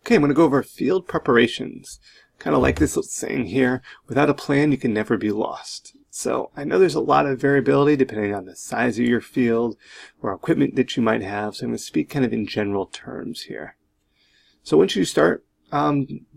Okay, I'm going to go over field preparations. Kind of like this little saying here, without a plan you can never be lost. So I know there's a lot of variability depending on the size of your field or equipment that you might have, so I'm going to speak kind of in general terms here. So once you start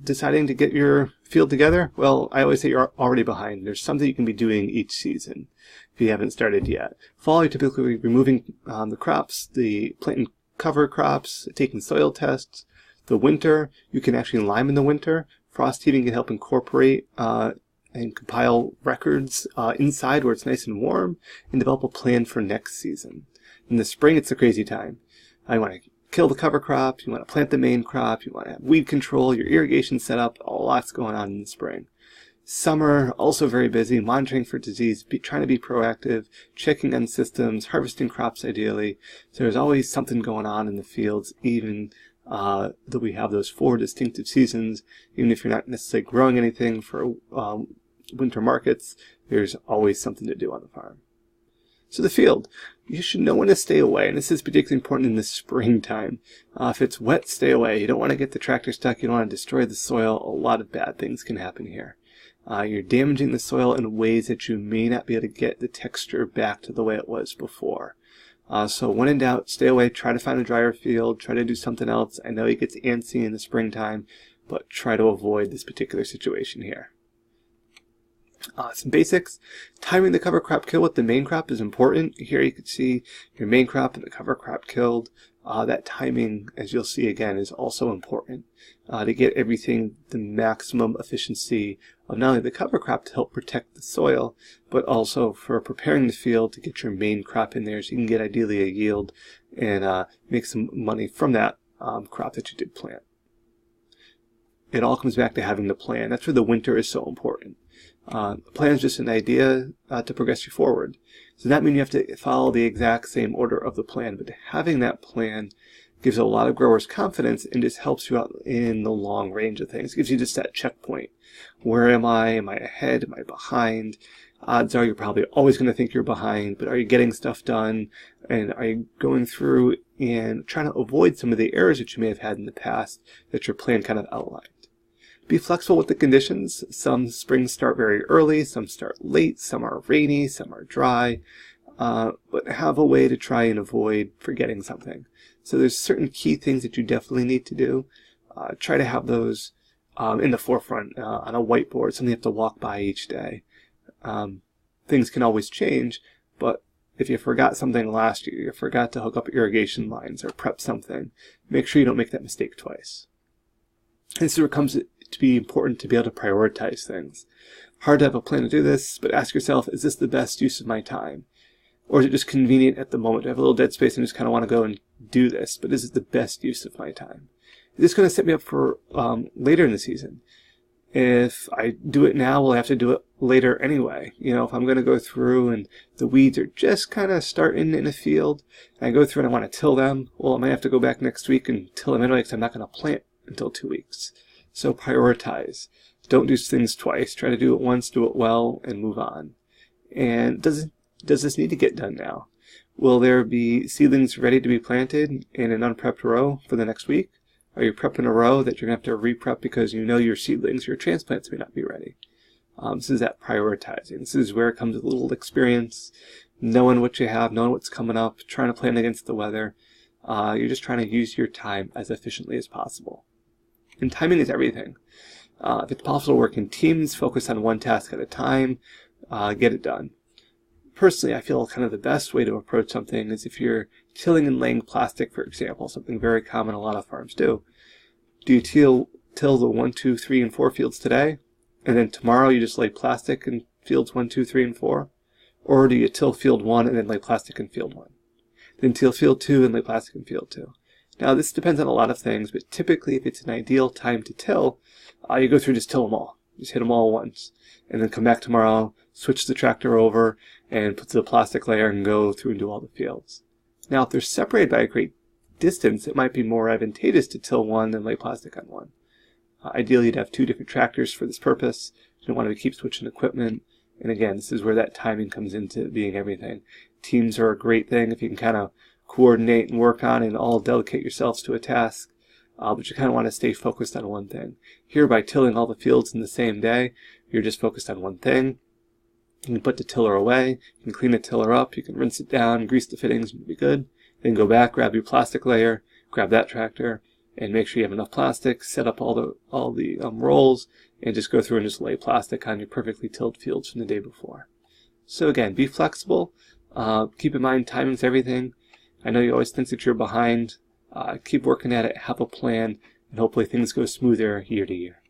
deciding to get your field together, well, I always say you're already behind. There's something you can be doing each season if you haven't started yet. Fall, you're typically removing the crops, the plant and cover crops, taking soil tests. The winter, you can actually lime in the winter. Frost heaving can help incorporate and compile records inside where it's nice and warm and develop a plan for next season. In the spring, it's a crazy time. You want to kill the cover crop, you want to plant the main crop, you want to have weed control, your irrigation set up, a lot's going on in the spring. Summer, also very busy, monitoring for disease, trying to be proactive, checking on systems, harvesting crops ideally. So there's always something going on in the fields, even that we have those 4 distinctive seasons. Even if you're not necessarily growing anything for winter markets, there's always something to do on the farm. So the field, you should know when to stay away, and this is particularly important in the springtime. If it's wet, stay away. You don't want to get the tractor stuck. You don't want to destroy the soil. A lot of bad things can happen here. You're damaging the soil in ways that you may not be able to get the texture back to the way it was before. So when in doubt, stay away. Try to find a drier field. Try to do something else. I know it gets antsy in the springtime, but try to avoid this particular situation here. Some basics. Timing the cover crop kill with the main crop is important. Here you can see your main crop and the cover crop killed. That timing, as you'll see again, is also important to get everything the maximum efficiency of not only the cover crop to help protect the soil, but also for preparing the field to get your main crop in there so you can get ideally a yield and make some money from that crop that you did plant. It all comes back to having the plan. That's where the winter is so important. The plan is just an idea to progress you forward. So that means you have to follow the exact same order of the plan, but having that plan gives a lot of growers confidence and just helps you out in the long range of things. It gives you just that checkpoint. Where am I? Am I ahead? Am I behind? Odds are you're probably always going to think you're behind, but are you getting stuff done? And are you going through and trying to avoid some of the errors that you may have had in the past that your plan kind of outlined? Be flexible with the conditions. Some springs start very early, some start late, some are rainy, some are dry, but have a way to try and avoid forgetting something. So there's certain key things that you definitely need to do. Try to have those in the forefront on a whiteboard, something you have to walk by each day. Things can always change, but if you forgot something last year, you forgot to hook up irrigation lines or prep something, make sure you don't make that mistake twice. This is where it comes to be important to be able to prioritize things. Hard to have a plan to do this, but ask yourself, is this the best use of my time? Or is it just convenient at the moment? I have a little dead space and just kind of want to go and do this, but is it the best use of my time? Is this going to set me up for later in the season? If I do it now, will I have to do it later anyway? You know, if I'm going to go through and the weeds are just kind of starting in a field, and I go through and I want to till them, well, I might have to go back next week and till them anyway because I'm not going to plant until 2 weeks. So prioritize. Don't do things twice. Try to do it once, do it well, and move on. And does this need to get done now? Will there be seedlings ready to be planted in an unprepped row for the next week? Are you prepping a row that you're going to have to re-prep because you know your seedlings, your transplants may not be ready? This is that prioritizing. This is where it comes with a little experience, knowing what you have, knowing what's coming up, trying to plan against the weather. You're just trying to use your time as efficiently as possible. And timing is everything. If it's possible to work in teams, focus on one task at a time, get it done. Personally, I feel kind of the best way to approach something is if you're tilling and laying plastic, for example, something very common a lot of farms do. Do you till the 1, 2, 3, and 4 fields today, and then tomorrow you just lay plastic in fields 1, 2, 3, and 4? Or do you till field 1 and then lay plastic in field 1? Then till field 2 and lay plastic in field 2? Now, this depends on a lot of things, but typically if it's an ideal time to till, you go through and just till them all. Just hit them all once. And then come back tomorrow, switch the tractor over, and put the plastic layer and go through and do all the fields. Now, if they're separated by a great distance, it might be more advantageous to till one than lay plastic on one. Ideally, you'd have 2 different tractors for this purpose. You don't want to keep switching equipment. And again, this is where that timing comes into being everything. Teams are a great thing if you can kind of coordinate and work on and all dedicate yourselves to a task. but you kind of want to stay focused on one thing. Here, by tilling all the fields in the same day, you're just focused on one thing. You can put the tiller away, you can clean the tiller up, you can rinse it down, grease the fittings, and be good. Then go back, grab your plastic layer, grab that tractor, and make sure you have enough plastic, set up all the rolls, and just go through and just lay plastic on your perfectly tilled fields from the day before. So again, be flexible. Keep in mind timing's everything. I know you always think that you're behind. Keep working at it, have a plan, and hopefully things go smoother year to year.